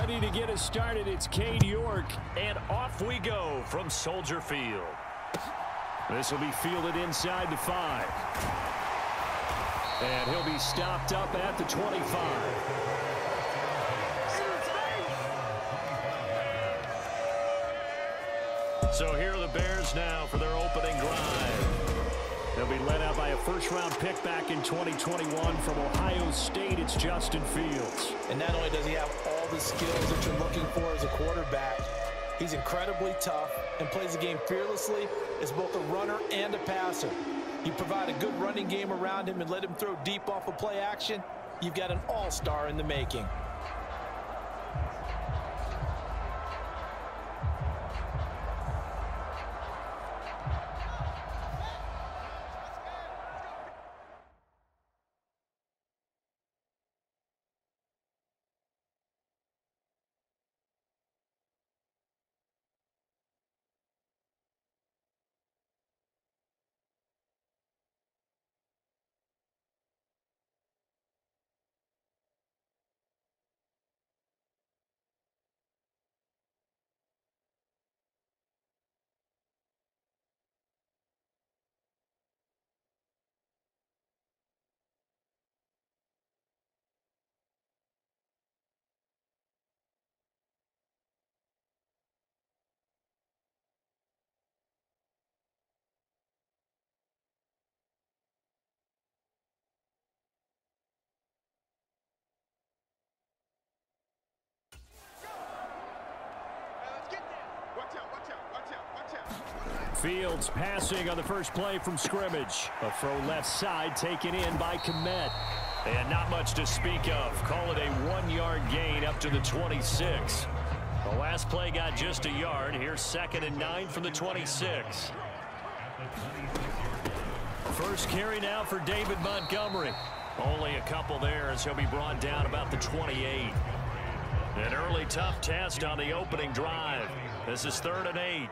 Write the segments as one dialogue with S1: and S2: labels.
S1: ready to get us started. It's Cade York, and off we go from Soldier Field. This will be fielded inside the 5. And he'll be stopped up at the 25. So here are the Bears now for their opening drive. They'll be led out by a first-round pick back in 2021 from Ohio State. It's Justin Fields.
S2: And not only does he have all the skills that you're looking for as a quarterback, he's incredibly tough and plays the game fearlessly as both a runner and a passer. You provide a good running game around him and let him throw deep off of play action, you've got an all-star in the making.
S1: Fields passing on the first play from scrimmage. A throw left side taken in by Kmet. And not much to speak of. Call it a 1-yard gain up to the 26. The last play got just a yard. Here's 2nd and 9 from the 26. First carry now for David Montgomery. Only a couple there as he'll be brought down about the 28. An early tough test on the opening drive. This is 3rd and 8.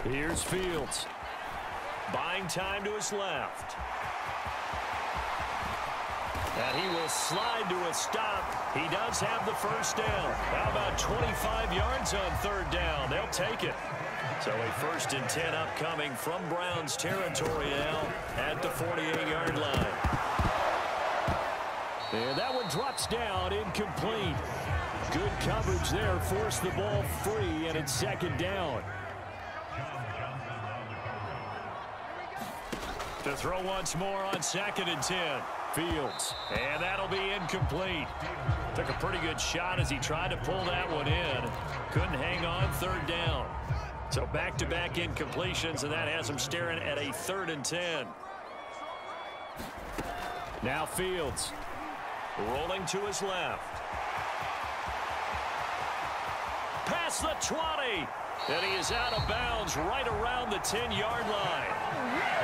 S1: Here's Fields. Buying time to his left. And he will slide to a stop. He does have the first down. How about 25 yards on 3rd down? They'll take it. So a 1st and 10 upcoming from Browns territory now at the 48-yard line. And that one drops down, incomplete. Good coverage there, forced the ball free, and it's 2nd down. To throw once more on 2nd and 10. Fields, and that'll be incomplete. Took a pretty good shot as he tried to pull that one in. Couldn't hang on 3rd down. So back-to-back incompletions, and that has him staring at a 3rd and 10. Now Fields, rolling to his left. Past the 20. And he is out of bounds right around the 10-yard line.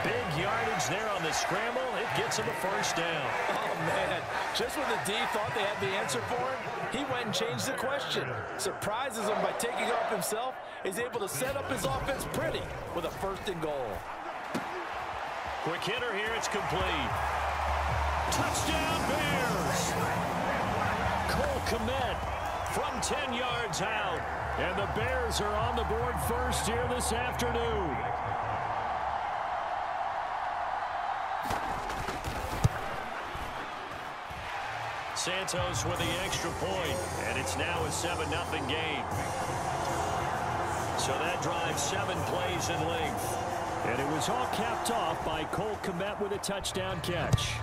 S1: Big yardage there on the scramble. It gets him a first down.
S2: Oh, man. Just when the D thought they had the answer for him, he went and changed the question. Surprises him by taking off himself. He's able to set up his offense pretty with a 1st and goal.
S1: Quick hitter here. It's complete. Touchdown, Bears. Cole Kmet from 10 yards out. And the Bears are on the board first here this afternoon. Santos with the extra point, and it's now a 7-0 game. So that drives 7 plays in length. And it was all capped off by Cole Kmet with a touchdown catch.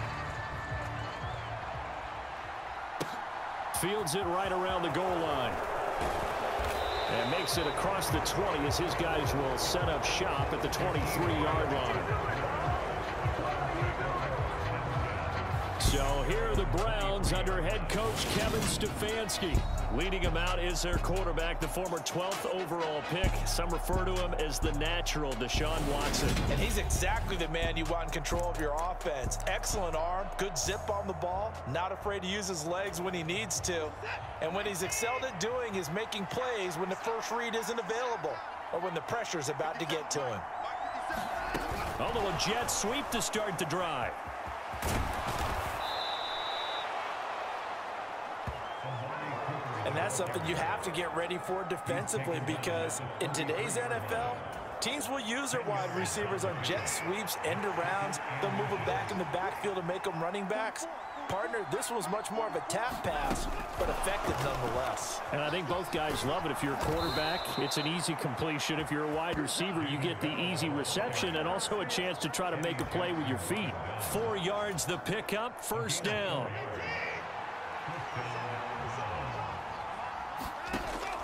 S1: Fields it right around the goal line. And makes it across the 20 as his guys will set up shop at the 23-yard line. So here are the Browns under head coach Kevin Stefanski. Leading them out is their quarterback, the former 12th overall pick. Some refer to him as the natural, Deshaun Watson.
S2: And he's exactly the man you want in control of your offense. Excellent arm, good zip on the ball, not afraid to use his legs when he needs to. And when he's excelled at doing is making plays when the first read isn't available or when the pressure's about to get to him.
S1: A little jet sweep to start the drive.
S2: And that's something you have to get ready for defensively, because in today's NFL, teams will use their wide receivers on jet sweeps, end arounds. They'll move them back in the backfield to make them running backs. Partner, this was much more of a tap pass, but effective nonetheless.
S1: And I think both guys love it. If you're a quarterback, it's an easy completion. If you're a wide receiver, you get the easy reception and also a chance to try to make a play with your feet. 4 yards the pickup, first down.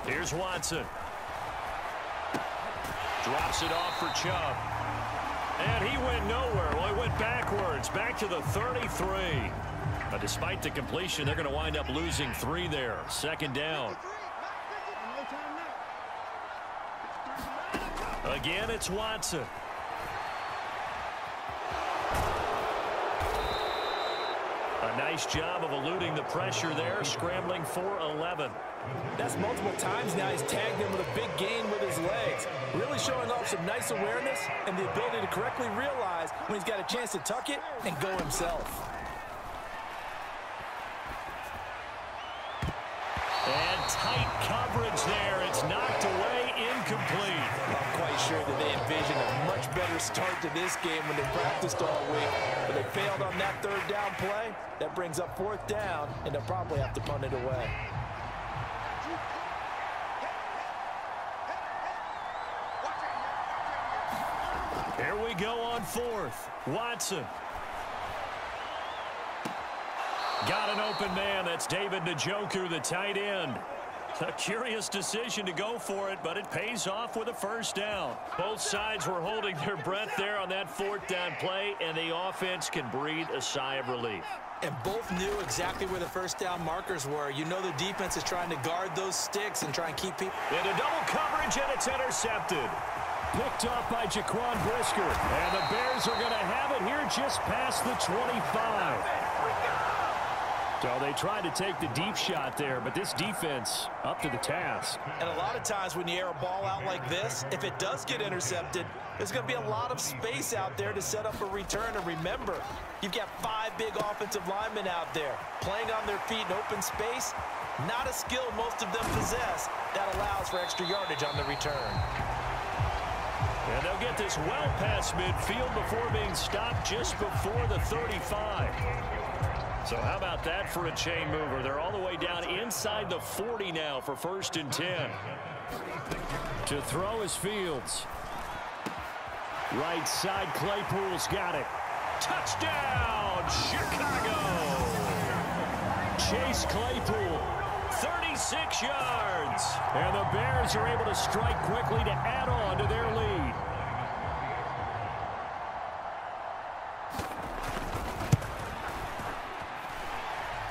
S1: Here's Watson. Drops it off for Chubb. And he went nowhere. Well, he went backwards, back to the 33. But despite the completion, they're going to wind up losing 3 there. Second down. Again, it's Watson. A nice job of eluding the pressure there, scrambling for 11.
S2: That's multiple times now he's tagged him with a big gain with his legs. Really showing off some nice awareness and the ability to correctly realize when he's got a chance to tuck it and go himself.
S1: And tight coverage there. It's knocked away, incomplete.
S2: I'm quite sure that they envisioned a much better start to this game when they practiced all week. But they failed on that third down play. That brings up fourth down, and they'll probably have to punt it away.
S1: Here we go on fourth. Watson. Got an open man. That's David Njoku, the tight end. A curious decision to go for it, but it pays off with a first down. Both sides were holding their breath there on that fourth down play, and the offense can breathe a sigh of relief.
S2: And both knew exactly where the first down markers were. You know the defense is trying to guard those sticks and try and keep people.
S1: Into double coverage, and it's intercepted. Picked up by Jaquan Brisker. And the Bears are going to have it here just past the 25. So they tried to take the deep shot there, but this defense up to the task.
S2: And a lot of times when you air a ball out like this, if it does get intercepted, there's going to be a lot of space out there to set up a return. And remember, you've got 5 big offensive linemen out there playing on their feet in open space. Not a skill most of them possess that allows for extra yardage on the return.
S1: And they'll get this well past midfield before being stopped just before the 35. So how about that for a chain mover? They're all the way down inside the 40 now for 1st and 10. To throw is Fields. Right side, Claypool's got it. Touchdown, Chicago! Chase Claypool, 36 yards. And the Bears are able to strike quickly to add on to their lead.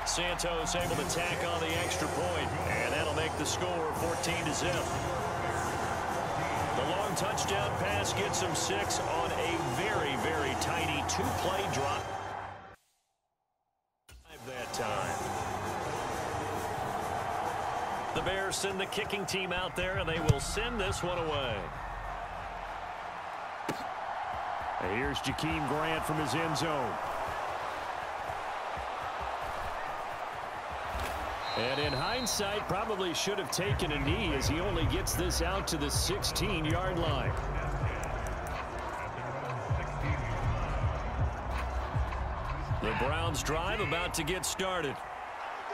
S1: Santos able to tack on the extra point, and that'll make the score 14-0. The long touchdown pass gets them 6 on a very, very tiny 2-play drop. That time. The Bears send the kicking team out there, and they will send this one away. And here's Jakeem Grant from his end zone. And in hindsight, probably should have taken a knee as he only gets this out to the 16-yard line. The Browns drive about to get started.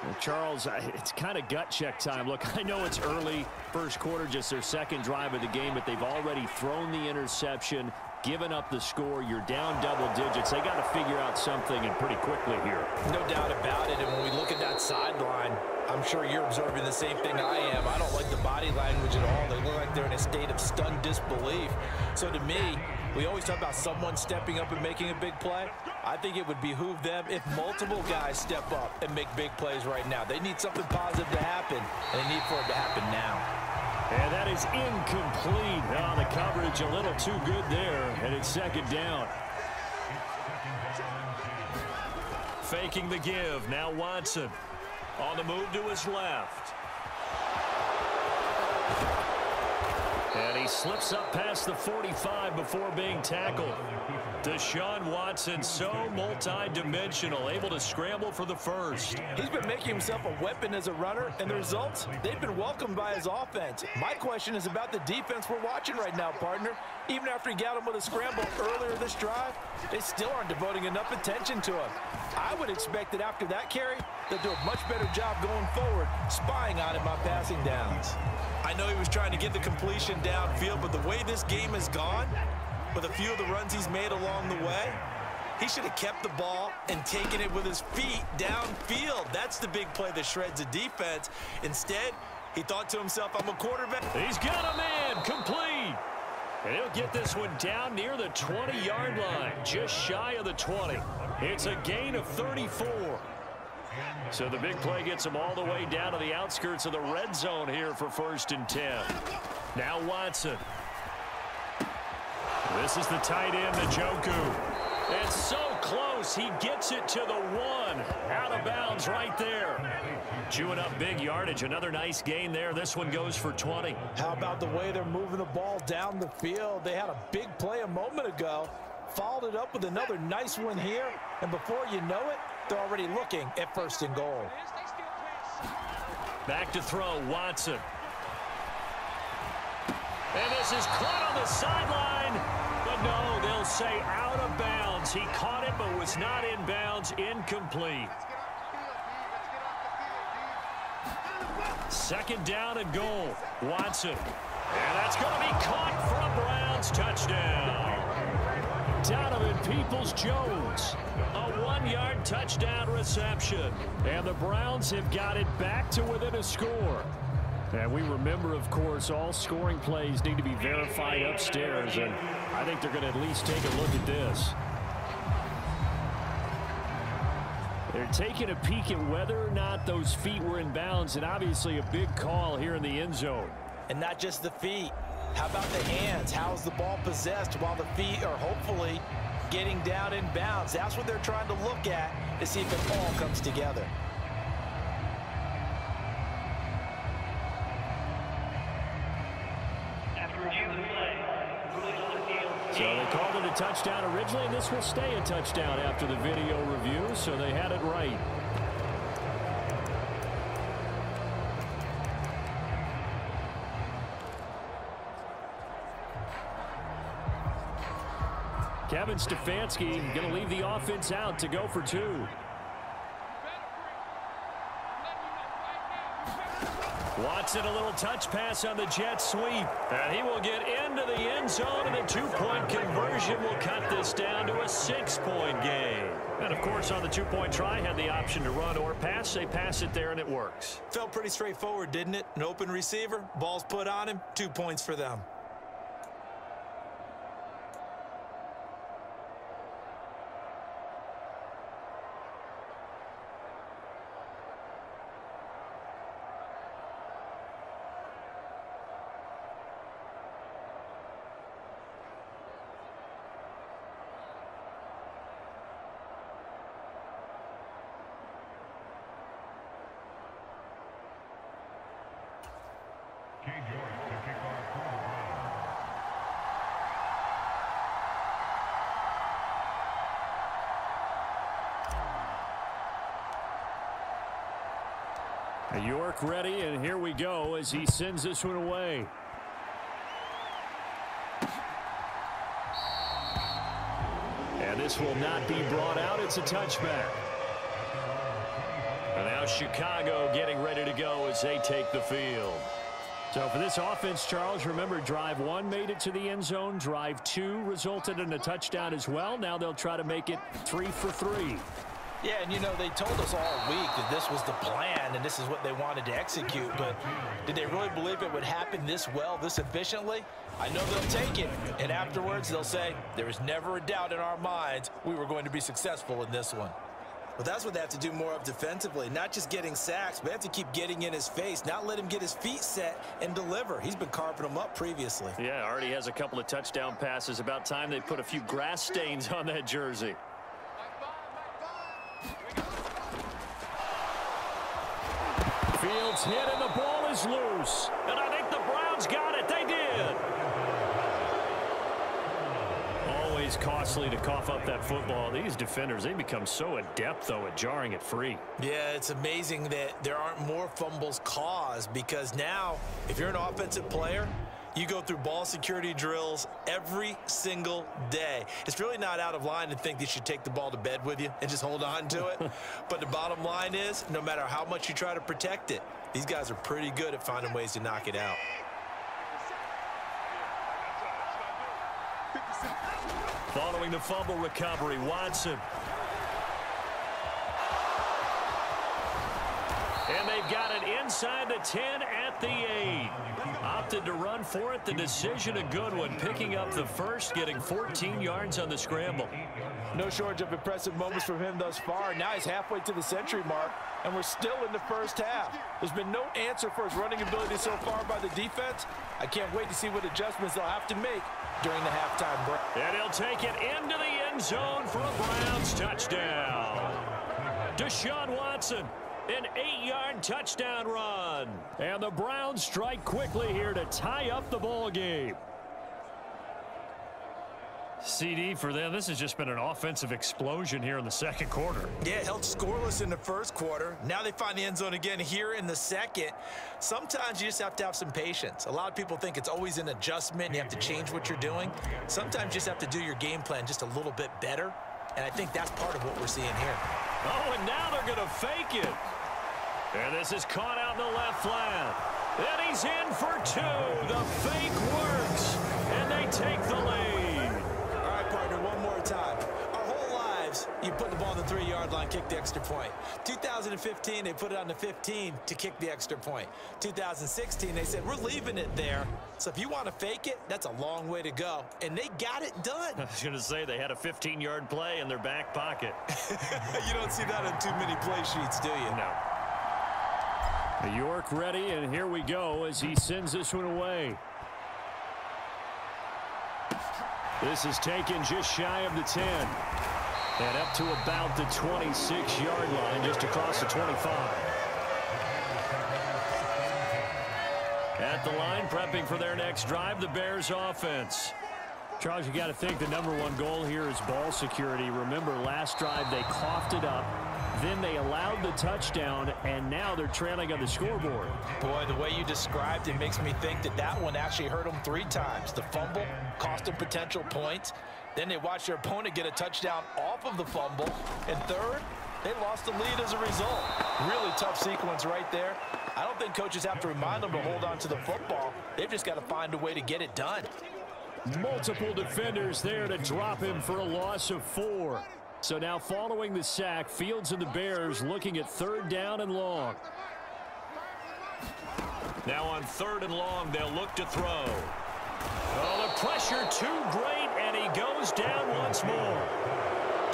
S1: Well, Charles, it's kind of gut check time. Look, I know it's early, first quarter, just their second drive of the game, but they've already thrown the interception, given up the score. You're down double digits. They got to figure out something, and pretty quickly here.
S2: No doubt about it. And when we look at that sideline, I'm sure you're observing the same thing I am. I don't like the body language at all. They look like they're in a state of stunned disbelief. So to me, we always talk about someone stepping up and making a big play. I think it would behoove them if multiple guys step up and make big plays right now. They need something positive to happen, and they need for it to happen now.
S1: And that is incomplete. Oh, the coverage a little too good there, and it's second down. Faking the give. Now Watson on the move to his left. And he slips up past the 45 before being tackled. Deshaun Watson, so multi-dimensional, able to scramble for the first.
S2: He's been making himself a weapon as a runner, and the results, they've been welcomed by his offense. My question is about the defense we're watching right now, partner. Even after he got him with a scramble earlier this drive, they still aren't devoting enough attention to him. I would expect that after that carry, they'll do a much better job going forward, spying on him on passing downs. I know he was trying to get the completion downfield, but the way this game has gone, with a few of the runs he's made along the way, he should have kept the ball and taken it with his feet downfield. That's the big play that shreds a defense. Instead, he thought to himself, I'm a quarterback.
S1: He's got a man, complete. And he'll get this one down near the 20-yard line, just shy of the 20. It's a gain of 34. So the big play gets him all the way down to the outskirts of the red zone here for 1st and 10. Now Watson. This is the tight end, Njoku. It's so close, he gets it to the 1. Out of bounds right there. Chewing up big yardage. Another nice gain there. This one goes for 20.
S2: How about the way they're moving the ball down the field? They had a big play a moment ago. Followed it up with another nice one here. And before you know it, they're already looking at 1st and goal.
S1: Back to throw, Watson. And this is caught on the sideline. But no, they'll say out of bounds. He caught it but was not in bounds. Incomplete. 2nd down and goal. Watson. And that's going to be caught for a Browns touchdown. Donovan Peoples-Jones. A 1-yard touchdown reception. And the Browns have got it back to within a score. And we remember, of course, all scoring plays need to be verified upstairs. And I think they're going to at least take a look at this. They're taking a peek at whether or not those feet were in bounds, and obviously a big call here in the end zone.
S2: And not just the feet. How about the hands? How's the ball possessed while the feet are hopefully getting down in bounds? That's what they're trying to look at to see if it all comes together.
S1: So they called it a touchdown originally, and this will stay a touchdown after the video review, so they had it right. Kevin Stefanski going to leave the offense out to go for 2. Watson, a little touch pass on the jet sweep. And he will get into the end zone, and the 2-point conversion will cut this down to a 6-point game. And, of course, on the 2-point try, had the option to run or pass. They pass it there, and it works.
S2: Felt pretty straightforward, didn't it? An open receiver, ball's put on him, 2 points for them.
S1: York ready, and here we go as he sends this one away. And this will not be brought out. It's a touchback. And now Chicago getting ready to go as they take the field. So for this offense, Charles, remember drive 1 made it to the end zone. Drive 2 resulted in a touchdown as well. Now they'll try to make it 3 for 3.
S2: Yeah, and you know, they told us all week that this was the plan and this is what they wanted to execute, but did they really believe it would happen this well, this efficiently? I know they'll take it, and afterwards they'll say, there was never a doubt in our minds we were going to be successful in this one. Well, that's what they have to do more of defensively, not just getting sacks, but they have to keep getting in his face, not let him get his feet set and deliver. He's been carving them up previously.
S1: Yeah, already has a couple of touchdown passes. About time they put a few grass stains on that jersey. Fields hit and the ball is loose. And I think the Browns got it. They did. is costly to cough up that football. These defenders, they become so adept, though, at jarring it free.
S2: Yeah, it's amazing that there aren't more fumbles caused, because now, if you're an offensive player, you go through ball security drills every single day. It's really not out of line to think that you should take the ball to bed with you and just hold on to it. But the bottom line is, no matter how much you try to protect it, these guys are pretty good at finding ways to knock it out.
S1: Following the fumble recovery, Watson. And they've got it inside the 10 at the 8. Opted to run for it. The decision a good one. Picking up the first, getting 14 yards on the scramble.
S2: No shortage of impressive moments from him thus far. Now he's halfway to the century mark, and we're still in the first half. There's been no answer for his running ability so far by the defense. I can't wait to see what adjustments they'll have to make during the halftime break.
S1: And he'll take it into the end zone for a Browns touchdown. Deshaun Watson. An 8-yard touchdown run. And the Browns strike quickly here to tie up the ball game. CD for them, this has just been an offensive explosion here in the second quarter.
S2: Yeah, held scoreless in the first quarter. Now they find the end zone again here in the second. Sometimes you just have to have some patience. A lot of people think it's always an adjustment and you have to change what you're doing. Sometimes you just have to do your game plan just a little bit better. And I think that's part of what we're seeing here.
S1: Oh, and now they're going to fake it. And this is caught out in the left flat. And he's in for 2. The fake works. And they take the lead.
S2: All right, partner, one more time. Our whole lives, you put the ball on the 3-yard line, kick the extra point. 2015, they put it on the 15 to kick the extra point. 2016, they said, we're leaving it there. So if you want to fake it, that's a long way to go. And they got it done.
S1: I was going to say they had a 15-yard play in their back pocket.
S2: You don't see that on too many play sheets, do you?
S1: No. York ready, and here we go as he sends this one away. This is taken just shy of the 10. And up to about the 26-yard line, just across the 25. At the line, prepping for their next drive, the Bears offense. Charles, you got to think the #1 goal here is ball security. Remember, last drive they coughed it up. Then they allowed the touchdown, and now they're trailing on the scoreboard.
S2: Boy, the way you described it makes me think that that one actually hurt them 3 times. The fumble cost them potential points. Then they watched their opponent get a touchdown off of the fumble. And third, they lost the lead as a result. Really tough sequence right there. I don't think coaches have to remind them to hold on to the football. They've just got to find a way to get it done.
S1: Multiple defenders there to drop him for a loss of 4. So now following the sack, Fields and the Bears looking at 3rd down and long. Now on 3rd and long, they'll look to throw. Oh, the pressure too great, and he goes down once more.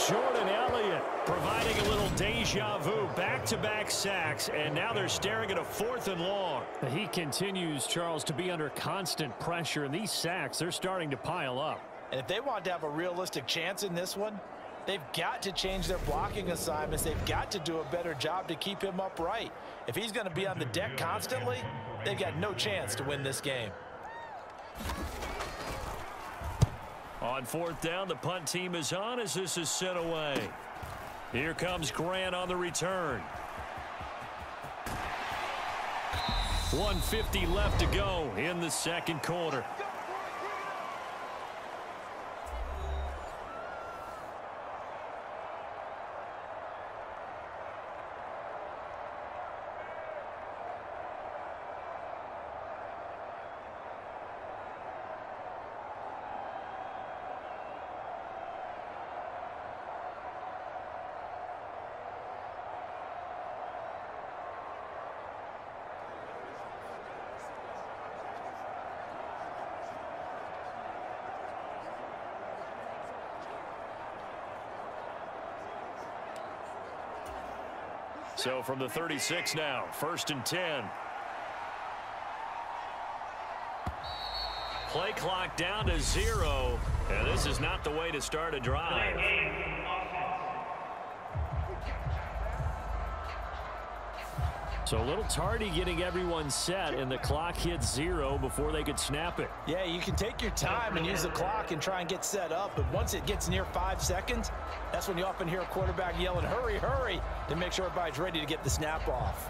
S1: Jordan Elliott providing a little deja vu, back-to-back sacks, and now they're staring at a 4th and long. He continues, Charles, to be under constant pressure, and these sacks, they're starting to pile up.
S2: And if they want to have a realistic chance in this one, they've got to change their blocking assignments. They've got to do a better job to keep him upright. If he's going to be on the deck constantly, they've got no chance to win this game.
S1: On 4th down, the punt team is on as this is sent away. Here comes Grant on the return. 1:50 left to go in the second quarter. So from the 36 now, 1st and 10. Play clock down to 0. And this is not the way to start a drive. So a little tardy getting everyone set, and the clock hits 0 before they could snap it.
S2: Yeah, you can take your time and use the clock and try and get set up, but once it gets near 5 seconds, that's when you often hear a quarterback yelling, hurry, hurry, to make sure everybody's ready to get the snap off.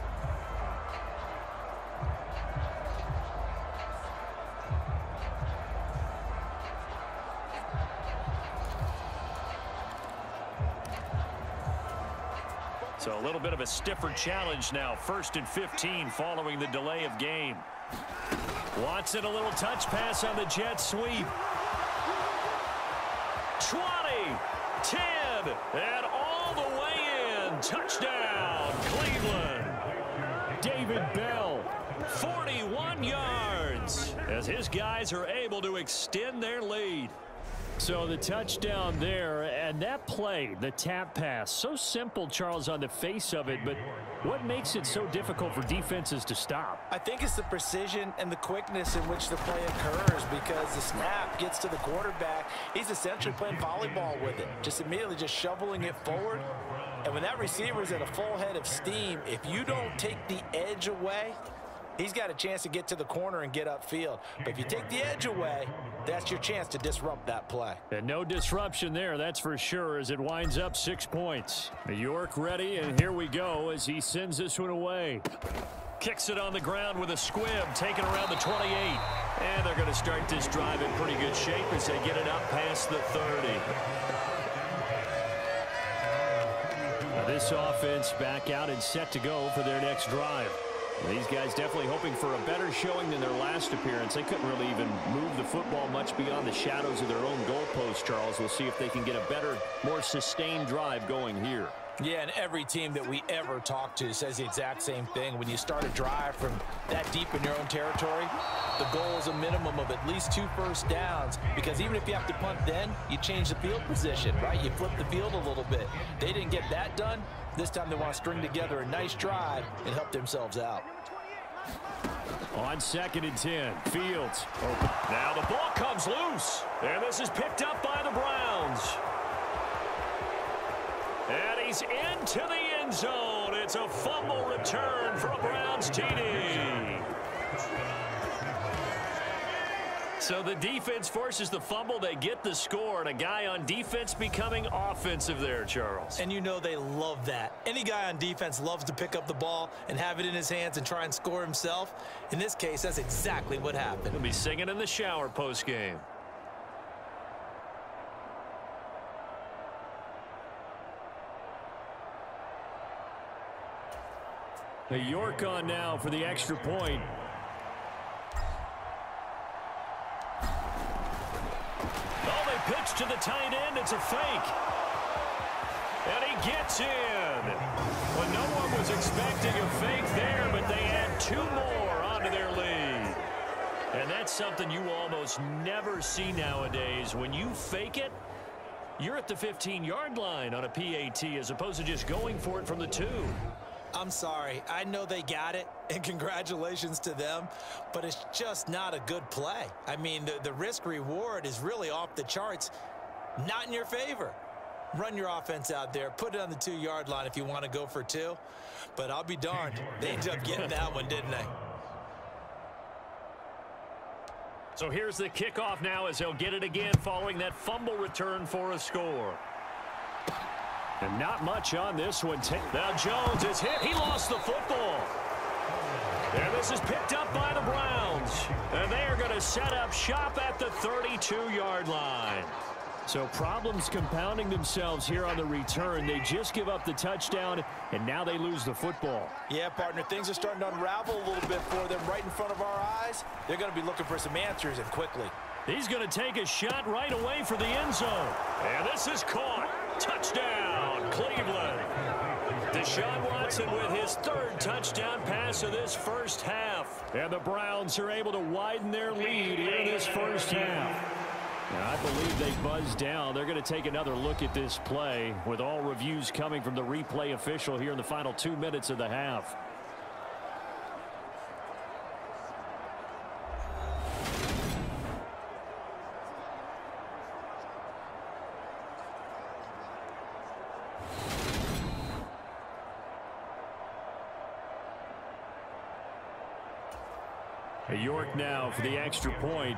S1: So a little bit of a stiffer challenge now. 1st and 15 following the delay of game. Watson, a little touch pass on the jet sweep. 20, 10, and all the way in. Touchdown, Cleveland. David Bell, 41 yards, as his guys are able to extend their lead. So the touchdown there, and that play, the tap pass, so simple, Charles, on the face of it, but what makes it so difficult for defenses to stop?
S2: I think it's the precision and the quickness in which the play occurs, because the snap gets to the quarterback. He's essentially playing volleyball with it, just immediately just shoveling it forward. And when that receiver is at a full head of steam, if you don't take the edge away, he's got a chance to get to the corner and get upfield. But if you take the edge away, that's your chance to disrupt that play.
S1: And no disruption there, that's for sure, as it winds up 6 points. New York ready, and here we go as he sends this one away. Kicks it on the ground with a squib, taken around the 28. And they're going to start this drive in pretty good shape as they get it up past the 30. Now this offense back out and set to go for their next drive. These guys definitely hoping for a better showing than their last appearance. They couldn't really even move the football much beyond the shadows of their own goalpost, Charles. We'll see if they can get a better, more sustained drive going here.
S2: Yeah, and every team that we ever talk to says the exact same thing. When you start a drive from that deep in your own territory, the goal is a minimum of at least 2 first downs, because even if you have to punt then, you change the field position, right? You flip the field a little bit. They didn't get that done. This time they want to string together a nice drive and help themselves out.
S1: On 2nd and 10, Fields open. Now the ball comes loose, and this is picked up by the Browns. And he's into the end zone. It's a fumble return for a Browns TD. So the defense forces the fumble. They get the score, and a guy on defense becoming offensive there, Charles.
S2: And you know they love that. Any guy on defense loves to pick up the ball and have it in his hands and try and score himself. In this case, that's exactly what happened.
S1: He'll be singing in the shower post-game. York on now for the extra point. Oh, they pitch to the tight end. It's a fake. And he gets in. Well, no one was expecting a fake there, but they add 2 more onto their lead. And that's something you almost never see nowadays. When you fake it, you're at the 15-yard line on a PAT as opposed to just going for it from the 2.
S2: I'm sorry. I know they got it, and congratulations to them, but it's just not a good play. I mean, the risk-reward is really off the charts, not in your favor. Run your offense out there. Put it on the 2-yard line if you want to go for 2, but I'll be darned. They ended up getting that one, didn't they?
S1: So here's the kickoff now as they'll get it again following that fumble return for a score. And not much on this one. Now Jones is hit. He lost the football. And this is picked up by the Browns. And they are going to set up shop at the 32-yard line. So problems compounding themselves here on the return. They just give up the touchdown, and now they lose the football.
S2: Yeah, partner, things are starting to unravel a little bit for them right in front of our eyes. They're going to be looking for some answers, and quickly.
S1: He's going to take a shot right away for the end zone. And this is caught. Touchdown, Cleveland. Deshaun Watson with his 3rd touchdown pass of this first half. And the Browns are able to widen their lead here in this first half. Now, I believe they buzzed down. They're going to take another look at this play with all reviews coming from the replay official here in the final 2 minutes of the half. York now for the extra point.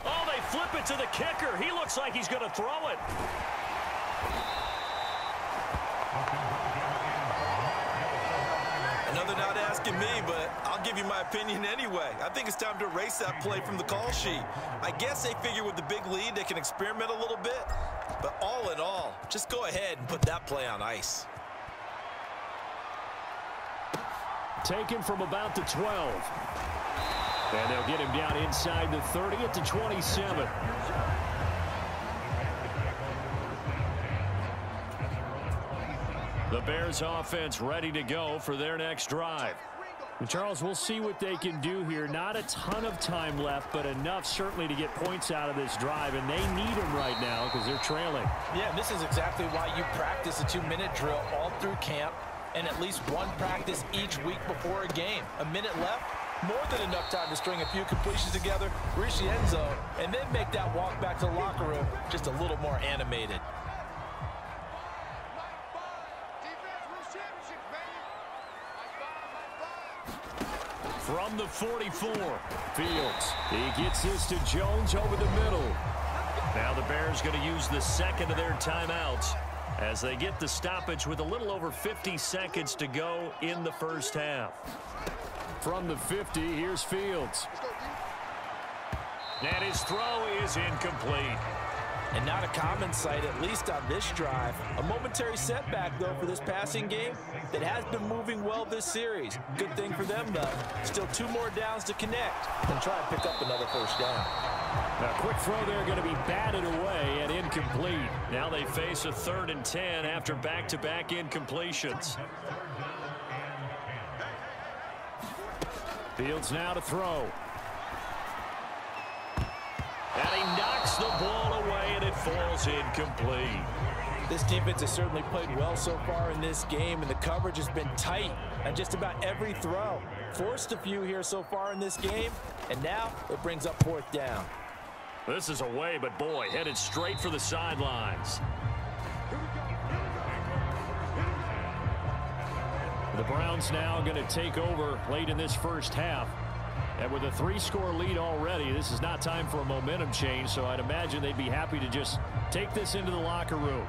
S1: Oh, they flip it to the kicker. He looks like he's going to throw it.
S2: Another not asking me, but I'll give you my opinion anyway. I think it's time to erase that play from the call sheet. I guess they figure with the big lead they can experiment a little bit. But all in all, just go ahead and put that play on ice.
S1: Taken from about the 12. And they'll get him down inside the 30 at the 27. The Bears offense ready to go for their next drive. And Charles, we'll see what they can do here. Not a ton of time left, but enough certainly to get points out of this drive, and they need them right now because they're trailing.
S2: Yeah, this is exactly why you practice a 2-minute drill all through camp and at least one practice each week before a game. A minute left, more than enough time to string a few completions together, reach the end zone, and then make that walk back to the locker room just a little more animated.
S1: From the 44, Fields. He gets this to Jones over the middle. Now the Bears going to use the second of their timeouts as they get the stoppage with a little over 50 seconds to go in the first half. From the 50, here's Fields. And his throw is incomplete.
S2: And not a common sight, at least on this drive. A momentary setback, though, for this passing game that has been moving well this series. Good thing for them, though. Still 2 more downs to connect and try and pick up another first down.
S1: A quick throw there going to be batted away and incomplete. Now they face a 3rd and 10 after back-to-back incompletions. Fields now to throw. And he knocks the ball away, and it falls incomplete.
S2: This defense has certainly played well so far in this game, and the coverage has been tight on just about every throw. Forced a few here so far in this game, and now it brings up 4th down.
S1: This is away, but boy, headed straight for the sidelines. The Browns now going to take over late in this first half. And with a 3-score lead already, this is not time for a momentum change, so I'd imagine they'd be happy to just take this into the locker room.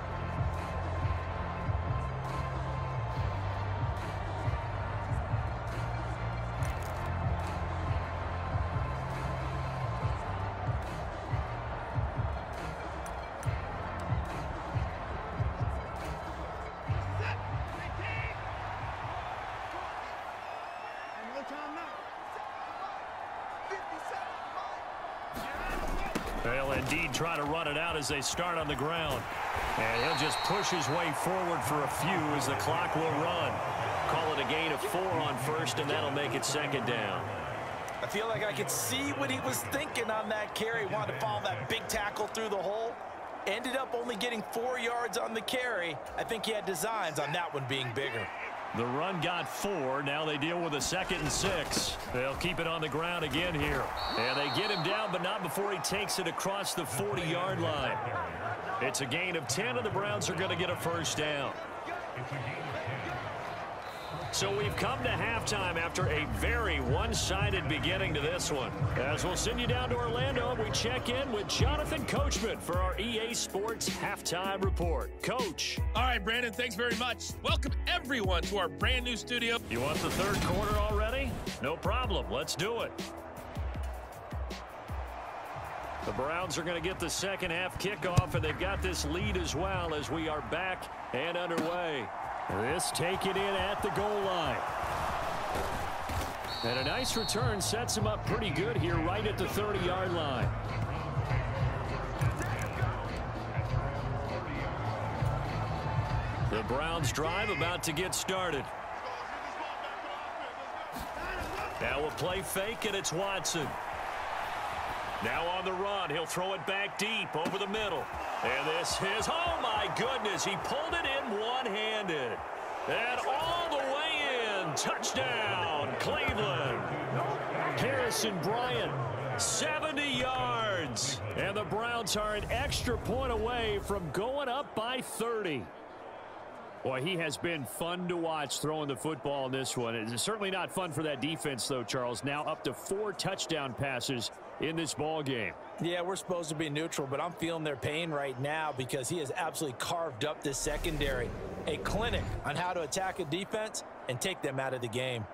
S1: They'll indeed try to run it out as they start on the ground. And he'll just push his way forward for a few as the clock will run. Call it a gain of 4 on first, and that'll make it 2nd down.
S2: I feel like I could see what he was thinking on that carry. Wanted to follow that big tackle through the hole. Ended up only getting 4 yards on the carry. I think he had designs on that one being bigger.
S1: The run got 4. Now they deal with a 2nd and 6. They'll keep it on the ground again here. And they get him down, but not before he takes it across the 40-yard line. It's a gain of 10, and the Browns are going to get a first down. So we've come to halftime after a very one-sided beginning to this one. As we'll send you down to Orlando, we check in with Jonathan Coachman for our EA Sports Halftime Report. Coach.
S3: All right, Brandon, thanks very much. Welcome, everyone, to our brand-new studio.
S1: You want the 3rd quarter already? No problem. Let's do it. The Browns are going to get the second half kickoff, and they've got this lead as well as we are back and underway. This taken in at the goal line. And a nice return sets him up pretty good here right at the 30-yard line. The Browns drive about to get started. Now a play fake, and it's Watson. Now on the run, he'll throw it back deep over the middle. And this is, oh my goodness, he pulled it in one-handed. And all the way in, touchdown, Cleveland. Harrison Bryant, 70 yards. And the Browns are an extra point away from going up by 30. Boy, he has been fun to watch throwing the football in this one. It's certainly not fun for that defense, though, Charles. Now up to 4 touchdown passes in this ball game.
S2: Yeah, we're supposed to be neutral, but I'm feeling their pain right now because he has absolutely carved up this secondary. A clinic on how to attack a defense and take them out of the game.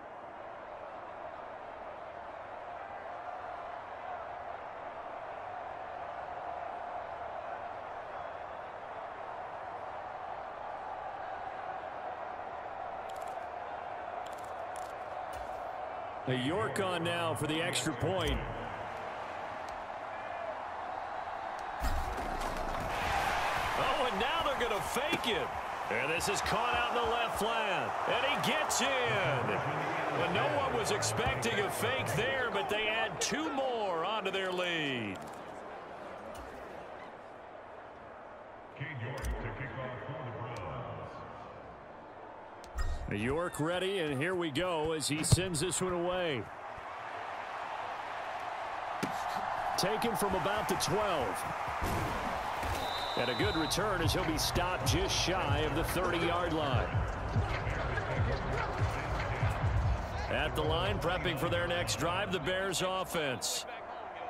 S1: A York on now for the extra point. Oh, and now they're going to fake it. And this is caught out in the left flat. And he gets in. Well, no one was expecting a fake there, but they add 2 more onto their lead. York ready, and here we go as he sends this one away. Taken from about the 12. And a good return as he'll be stopped just shy of the 30-yard line. At the line, prepping for their next drive, the Bears offense.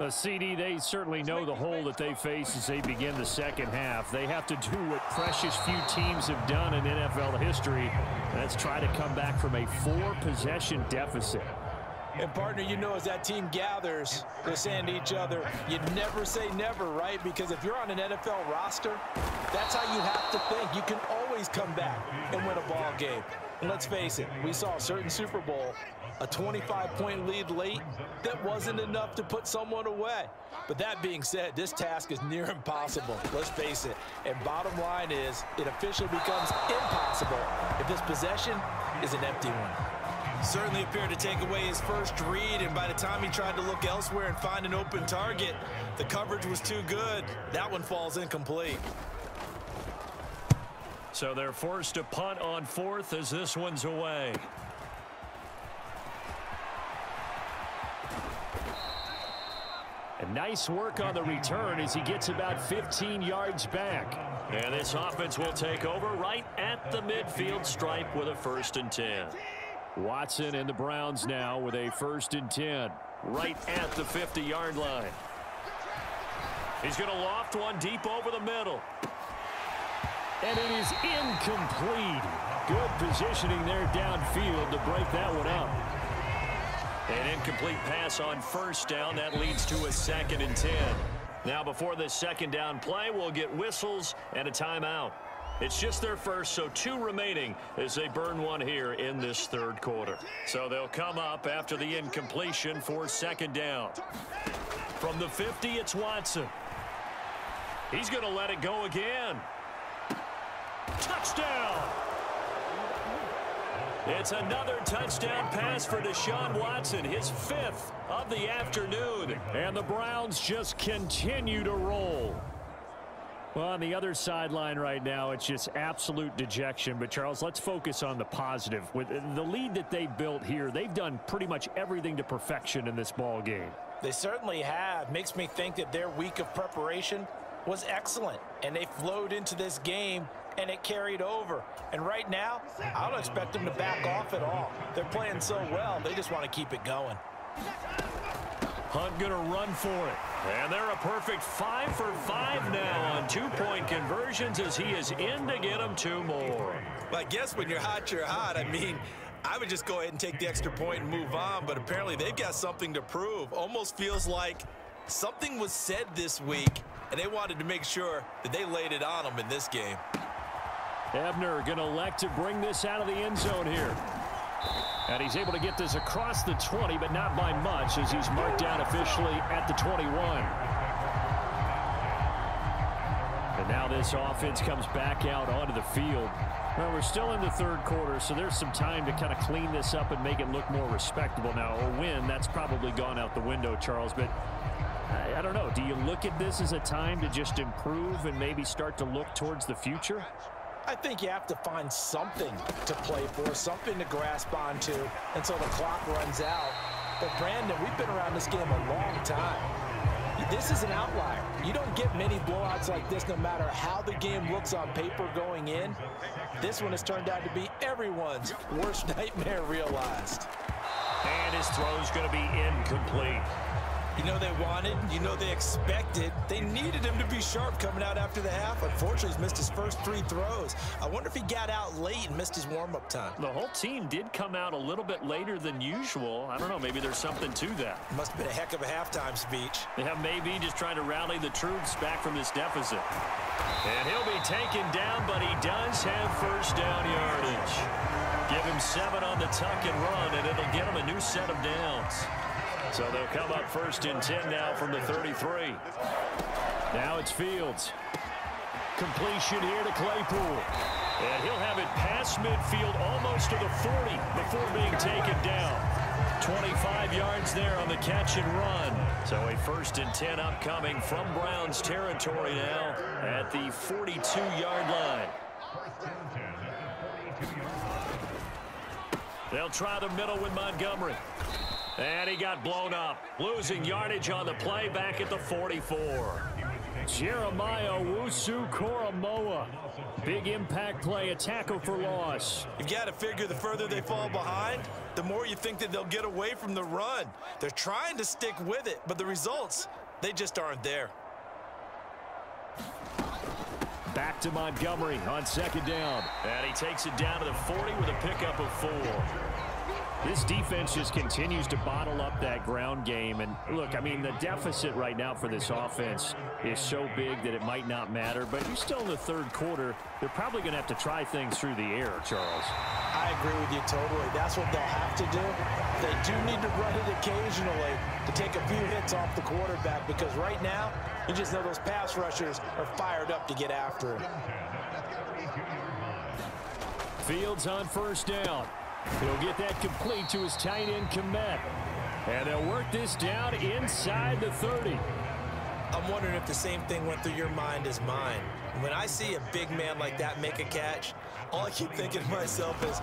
S1: CD, they certainly know the hole that they face as they begin the second half. They have to do what precious few teams have done in NFL history. That's try to come back from a 4-possession deficit.
S2: And, partner, you know, as that team gathers, they're saying to each other, you never say never, right? Because if you're on an NFL roster, that's how you have to think. You can always come back and win a ball game. And let's face it, we saw a certain Super Bowl, a 25-point lead late, that wasn't enough to put someone away. But that being said, this task is near impossible. Let's face it. And bottom line is, it officially becomes impossible if this possession is an empty one. Certainly appeared to take away his first read, and by the time he tried to look elsewhere and find an open target, the coverage was too good. That one falls incomplete.
S1: So they're forced to punt on 4th as this one's away. And nice work on the return as he gets about 15 yards back. And this offense will take over right at the midfield stripe with a 1st and 10. Watson and the Browns now with a 1st and 10 right at the 50-yard line. He's going to loft one deep over the middle. And it is incomplete. Good positioning there downfield to break that one up. An incomplete pass on 1st down. That leads to a 2nd and 10. Now before this 2nd down play, we'll get whistles and a timeout. It's just their first, so 2 remaining as they burn one here in this 3rd quarter. So they'll come up after the incompletion for 2nd down. From the 50, it's Watson. He's going to let it go again. Touchdown! It's another touchdown pass for Deshaun Watson, his 5th of the afternoon. And the Browns just continue to roll. Well, on the other sideline right now, it's just absolute dejection. But, Charles, let's focus on the positive. With the lead that they built here, they've done pretty much everything to perfection in this ball game.
S2: They certainly have. Makes me think that their week of preparation was excellent. And they flowed into this game, and it carried over. And right now, I don't expect them to back off at all. They're playing so well, they just want to keep it going.
S1: Hunt going to run for it. And they're a perfect 5 for 5 now on 2-point conversions as he is in to get them 2 more.
S2: Well, I guess when you're hot, you're hot. I mean, I would just go ahead and take the extra point and move on, but apparently they've got something to prove. Almost feels like something was said this week, and they wanted to make sure that they laid it on them in this game.
S1: Ebner going to elect to bring this out of the end zone here. And he's able to get this across the 20, but not by much as he's marked down officially at the 21. And now this offense comes back out onto the field. Well, we're still in the 3rd quarter, so there's some time to kind of clean this up and make it look more respectable. Now, a win, that's probably gone out the window, Charles, but I don't know. Do you look at this as a time to just improve and maybe start to look towards the future?
S2: I think you have to find something to play for, something to grasp onto until the clock runs out. But, Brandon, we've been around this game a long time. You This is an outlier. You don't get many blowouts like this no matter how the game looks on paper going in. This one has turned out to be everyone's worst nightmare realized.
S1: And his throw's going to be incomplete.
S2: You know they wanted, you know they expected. They needed him to be sharp coming out after the half. Unfortunately, he's missed his first 3 throws. I wonder if he got out late and missed his warm-up time.
S1: The whole team did come out a little bit later than usual. I don't know, maybe there's something to that.
S2: Must have been a heck of a halftime speech.
S1: Yeah, maybe just trying to rally the troops back from this deficit. And he'll be taken down, but he does have first down yardage. Give him 7 on the tuck and run, and it'll get him a new set of downs. So they'll come up first and 10 now from the 33. Now it's Fields. Completion here to Claypool. And he'll have it past midfield almost to the 40 before being taken down. 25 yards there on the catch and run. So a first and 10 upcoming from Browns territory now at the 42-yard line. They'll try the middle with Montgomery. And he got blown up. Losing yardage on the play back at the 44. Jeremiah Owusu-Koramoah. Big impact play, a tackle for loss.
S2: You've got to figure the further they fall behind, the more you think that they'll get away from the run. They're trying to stick with it, but the results, they just aren't there.
S1: Back to Montgomery on second down. And he takes it down to the 40 with a pickup of 4. This defense just continues to bottle up that ground game. And look, I mean, the deficit right now for this offense is so big that it might not matter. But you're still in the third quarter. They're probably going to have to try things through the air, Charles.
S2: I agree with you totally. That's what they'll have to do. They do need to run it occasionally to take a few hits off the quarterback, because right now, you just know those pass rushers are fired up to get after him.
S1: Fields on first down. He'll get that complete to his tight end, Komet. And they'll work this down inside the 30.
S2: I'm wondering if the same thing went through your mind as mine. When I see a big man like that make a catch, all I keep thinking to myself is,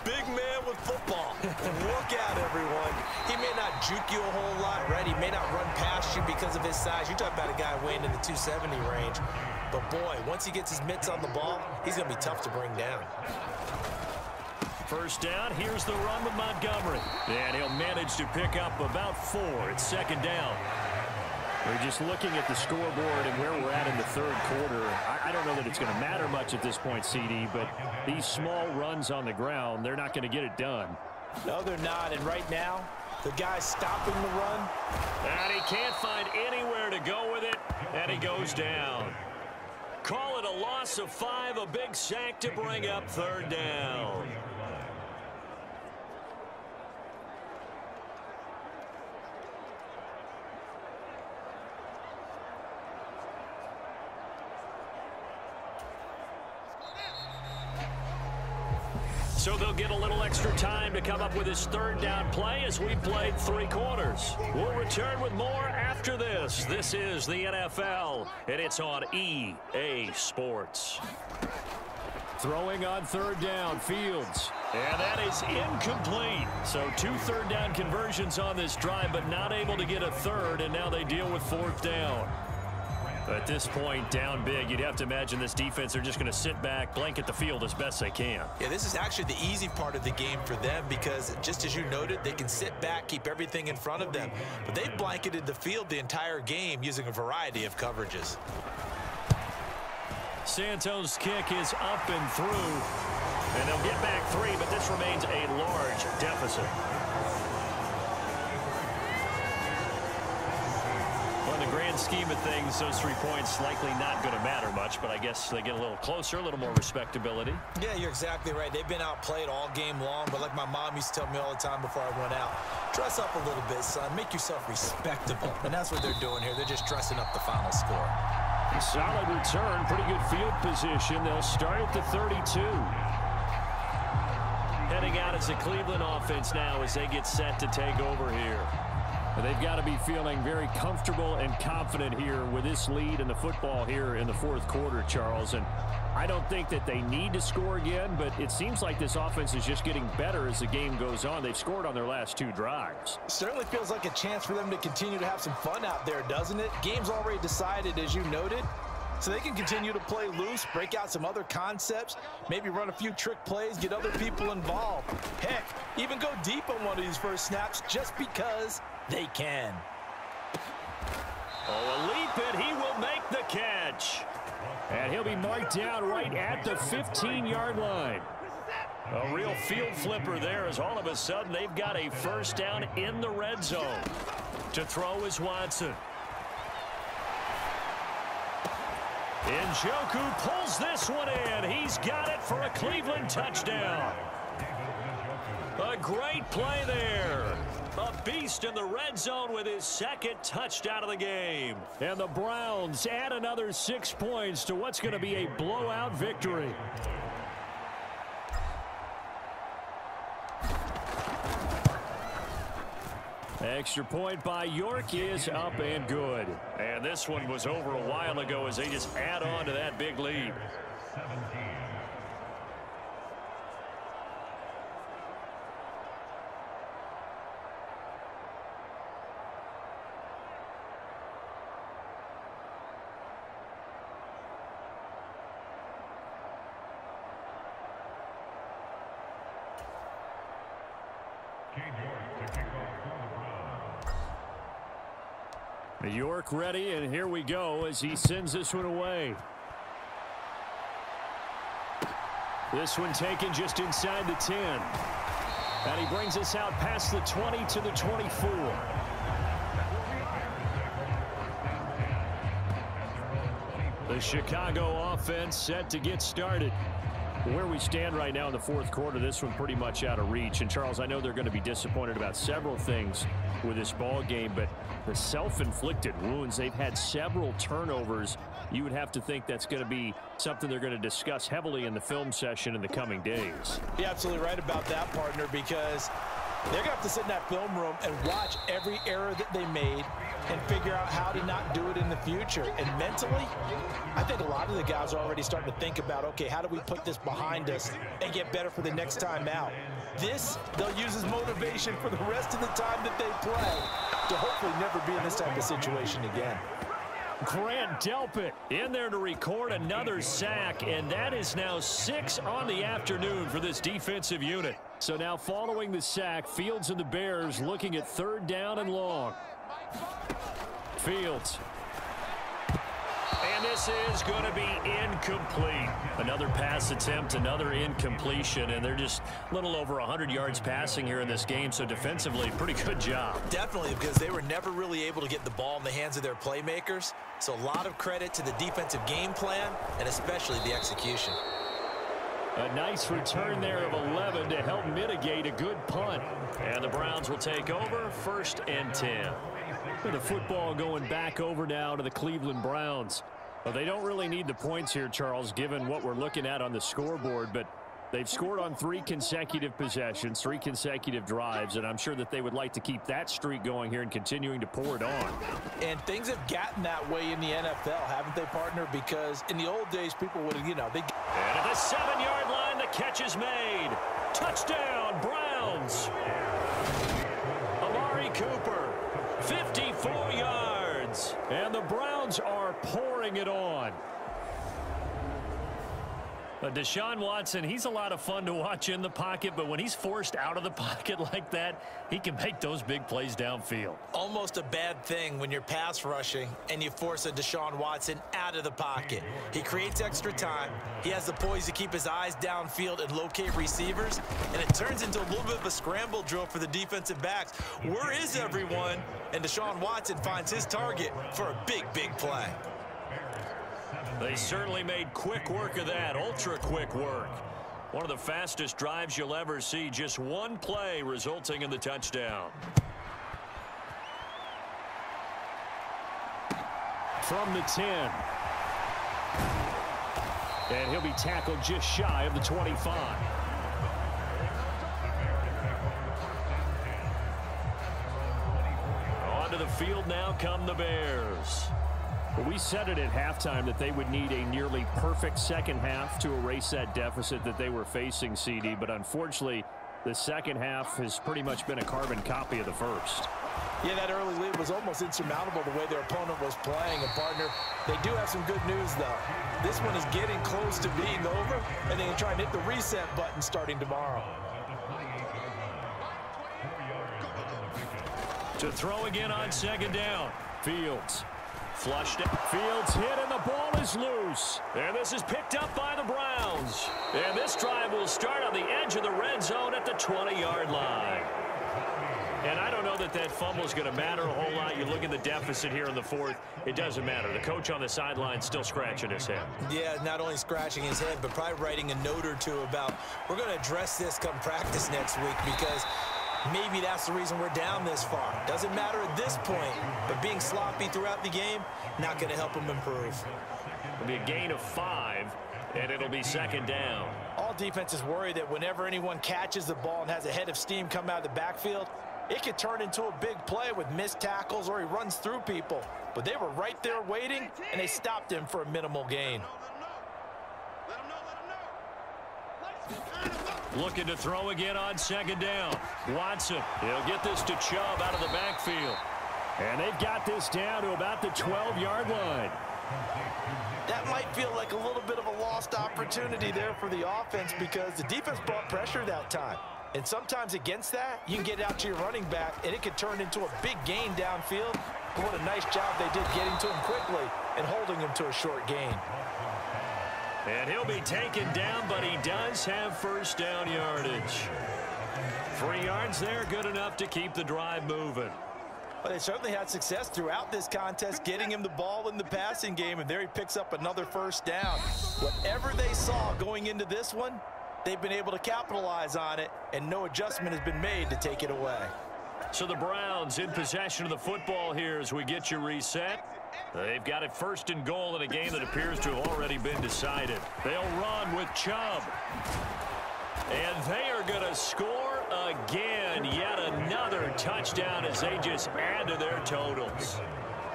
S2: big man with football. Look out, everyone. He may not juke you a whole lot, right? He may not run past you because of his size. You're talking about a guy weighing in the 270 range. But, boy, once he gets his mitts on the ball, he's going to be tough to bring down.
S1: First down, here's the run with Montgomery. And he'll manage to pick up about 4. It's second down. We're just looking at the scoreboard and where we're at in the third quarter. I don't know that it's going to matter much at this point, CD, but these small runs on the ground, they're not going to get it done.
S2: No, they're not. And right now, the guy's stopping the run.
S1: And he can't find anywhere to go with it, and he goes down. Call it a loss of 5, a big sack to bring up third down. So they'll get a little extra time to come up with his third down play as we played 3 quarters. We'll return with more after this. This is the NFL, and it's on EA Sports. Throwing on third down, Fields. And that is incomplete. So 2 third down conversions on this drive, but not able to get a third, and now they deal with fourth down. At this point, down big, you'd have to imagine this defense are just going to sit back, blanket the field as best they can.
S2: Yeah, this is actually the easy part of the game for them, because just as you noted, they can sit back, keep everything in front of them. But they've blanketed the field the entire game using a variety of coverages.
S1: Santos' kick is up and through, and they'll get back 3, but this remains a large deficit. In the grand scheme of things, those 3 points likely not going to matter much, but I guess they get a little closer, a little more respectability.
S2: Yeah, you're exactly right. They've been outplayed all game long, but like my mom used to tell me all the time before I went out, dress up a little bit, son. Make yourself respectable. And that's what they're doing here. They're just dressing up the final score.
S1: Solid return, pretty good field position. They'll start at the 32. Heading out as a Cleveland offense now as they get set to take over here. They've got to be feeling very comfortable and confident here with this lead in the football here in the fourth quarter, Charles. And I don't think that they need to score again, but it seems like this offense is just getting better as the game goes on. They've scored on their last 2 drives.
S2: Certainly feels like a chance for them to continue to have some fun out there, doesn't it? Game's already decided, as you noted, so they can continue to play loose, break out some other concepts, maybe run a few trick plays, get other people involved. Heck, even go deep on one of these first snaps just because they can.
S1: Oh, a leap, and he will make the catch. And he'll be marked down right at the 15-yard line. A real field flipper there as all of a sudden they've got a first down in the red zone. To throw is Watson. Njoku pulls this one in. He's got it for a Cleveland touchdown. A great play there. A beast in the red zone with his second touchdown of the game. And the Browns add another 6 points to what's going to be a blowout victory. Extra point by York is up and good. And this one was over a while ago as they just add on to that big lead. York ready, and here we go as he sends this one away. This one taken just inside the 10. And he brings us out past the 20 to the 24. The Chicago offense set to get started. Where we stand right now in the fourth quarter, this one pretty much out of reach. And, Charles, I know they're going to be disappointed about several things with this ball game, but the self-inflicted wounds, they've had several turnovers. You would have to think that's going to be something they're going to discuss heavily in the film session in the coming days.
S2: You're absolutely right about that, partner, because they're going to have to sit in that film room and watch every error that they made and figure out how to not do it in the future. And mentally, I think a lot of the guys are already starting to think about, okay, how do we put this behind us and get better for the next time out? This, they'll use as motivation for the rest of the time that they play to hopefully never be in this type of situation again.
S1: Grant Delpit in there to record another sack, and that is now 6 on the afternoon for this defensive unit. So now following the sack, Fields and the Bears looking at 3rd down and long. Fields. And this is going to be incomplete. Another pass attempt, another incompletion, and they're just a little over 100 yards passing here in this game, so defensively, pretty good job.
S2: Definitely, because they were never really able to get the ball in the hands of their playmakers, so a lot of credit to the defensive game plan and especially the execution.
S1: A nice return there of 11 to help mitigate a good punt. And the Browns will take over 1st and 10. With the football going back over now to the Cleveland Browns. Well, they don't really need the points here, Charles, given what we're looking at on the scoreboard, but they've scored on 3 consecutive possessions, 3 consecutive drives, and I'm sure that they would like to keep that streak going here and continuing to pour it on.
S2: And things have gotten that way in the NFL, haven't they, partner? Because in the old days, people would have, you know, they...
S1: And at the 7-yard line, the catch is made. Touchdown, Browns. Amari Cooper, 54 yards. And the Browns are pouring it on. Deshaun Watson, he's a lot of fun to watch in the pocket, but when he's forced out of the pocket like that, he can make those big plays downfield.
S2: Almost a bad thing when you're pass rushing and you force a Deshaun Watson out of the pocket. He creates extra time. He has the poise to keep his eyes downfield and locate receivers, and it turns into a little bit of a scramble drill for the defensive backs. Where is everyone? And Deshaun Watson finds his target for a big, big play.
S1: They certainly made quick work of that, ultra quick work. One of the fastest drives you'll ever see, just one play resulting in the touchdown. From the 10. And he'll be tackled just shy of the 25. Onto the field now come the Bears. Well, we said it at halftime that they would need a nearly perfect second half to erase that deficit that they were facing, CD. But unfortunately, the second half has pretty much been a carbon copy of the first.
S2: Yeah, that early lead was almost insurmountable the way their opponent was playing. And, partner, they do have some good news, though. This one is getting close to being over, and they can try and hit the reset button starting tomorrow.
S1: To throw again on second down. Fields. Flushed it. Fields hit, and the ball is loose. And this is picked up by the Browns. And this drive will start on the edge of the red zone at the 20-yard line. And I don't know that that fumble is going to matter a whole lot. You look at the deficit here in the fourth. It doesn't matter. The coach on the sideline still scratching his head.
S4: Yeah, not only scratching his head, but probably writing a note or two about, we're going to address this come practice next week, because maybe that's the reason we're down this far. Doesn't matter at this point, but being sloppy throughout the game, not going to help him improve.
S1: It'll be a gain of 5, and it'll be second down.
S2: All defenses worry that whenever anyone catches the ball and has a head of steam come out of the backfield, it could turn into a big play with missed tackles or he runs through people. But they were right there waiting, and they stopped him for a minimal gain.
S1: Looking to throw again on second down. Watson, he'll get this to Chubb out of the backfield. And they've got this down to about the 12-yard line.
S2: That might feel like a little bit of a lost opportunity there for the offense, because the defense brought pressure that time. And sometimes against that, you can get out to your running back, and it could turn into a big gain downfield. But what a nice job they did getting to him quickly and holding him to a short gain.
S1: And he'll be taken down, but he does have first down yardage. 3 yards there, good enough to keep the drive moving.
S2: But they certainly had success throughout this contest, getting him the ball in the passing game, and there he picks up another first down. Whatever they saw going into this one, they've been able to capitalize on it, and no adjustment has been made to take it away.
S1: So the Browns in possession of the football here as we get you reset. They've got it first and goal in a game that appears to have already been decided. They'll run with Chubb. And they are going to score again. Yet another touchdown as they just add to their totals.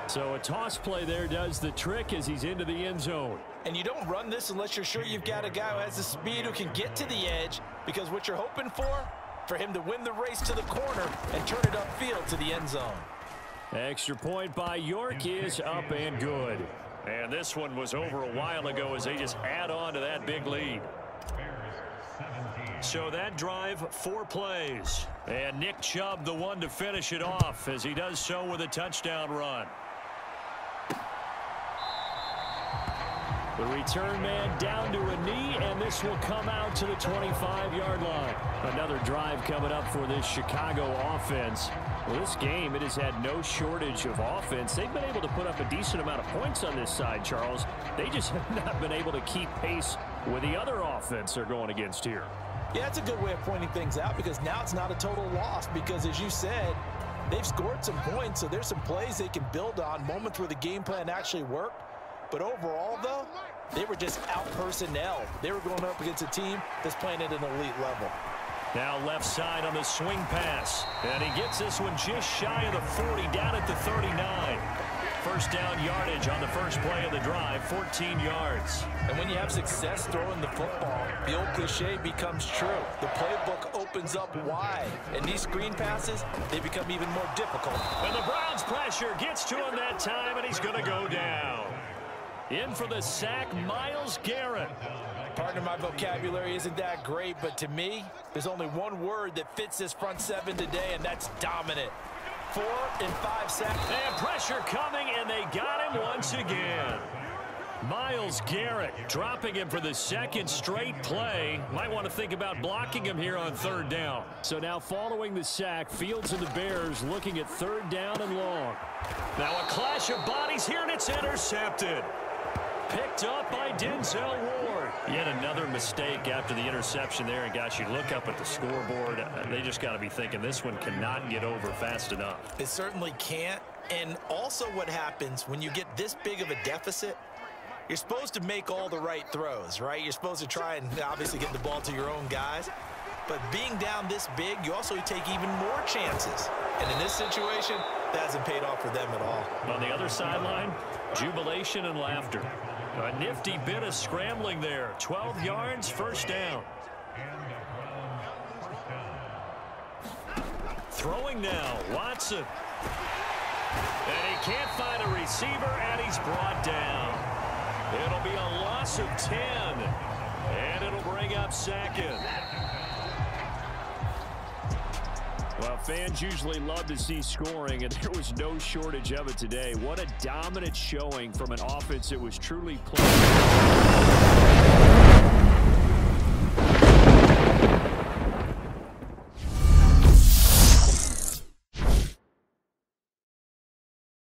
S1: So a toss play there does the trick as he's into the end zone.
S2: And you don't run this unless you're sure you've got a guy who has the speed who can get to the edge, because what you're hoping for him to win the race to the corner and turn it upfield to the end zone.
S1: Extra point by York is up and good. And this one was over a while ago as they just add on to that big lead. So that drive, 4 plays. And Nick Chubb the one to finish it off as he does so with a touchdown run. The return man down to a knee, and this will come out to the 25-yard line. Another drive coming up for this Chicago offense. Well, this game, it has had no shortage of offense. They've been able to put up a decent amount of points on this side, Charles. They just have not been able to keep pace with the other offense they're going against here.
S2: Yeah, it's a good way of pointing things out, because now it's not a total loss, because as you said, they've scored some points, so there's some plays they can build on, moments where the game plan actually worked. But overall, though, they were just out-personnel. They were going up against a team that's playing at an elite level.
S1: Now left side on the swing pass. And he gets this one just shy of the 40, down at the 39. First down yardage on the first play of the drive, 14 yards.
S2: And when you have success throwing the football, the old cliche becomes true. The playbook opens up wide. And these screen passes, they become even more difficult.
S1: And the Browns pressure gets to him that time, and he's going to go down. In for the sack, Myles Garrett.
S2: Partner, my vocabulary isn't that great, but to me, there's only one word that fits this front seven today, and that's dominant. 4 and 5 sacks.
S1: And pressure coming, and they got him once again. Myles Garrett dropping him for the second straight play. Might want to think about blocking him here on third down. So now following the sack, Fields and the Bears looking at third down and long. Now a clash of bodies here, and it's intercepted. Picked up by Denzel Ward. Yet another mistake after the interception there. And gosh, you look up at the scoreboard, they just got to be thinking this one cannot get over fast enough.
S2: It certainly can't. And also what happens when you get this big of a deficit, you're supposed to make all the right throws, right? You're supposed to try and obviously get the ball to your own guys. But being down this big, you also take even more chances. And in this situation,
S4: that hasn't paid off for them at all.
S1: On the other sideline, jubilation and laughter. A nifty bit of scrambling there. 12 yards, first down. Throwing now, Watson. And he can't find a receiver, and he's brought down. It'll be a loss of 10, and it'll bring up second. Well, fans usually love to see scoring, and there was no shortage of it today. What a dominant showing from an offense that was truly playing.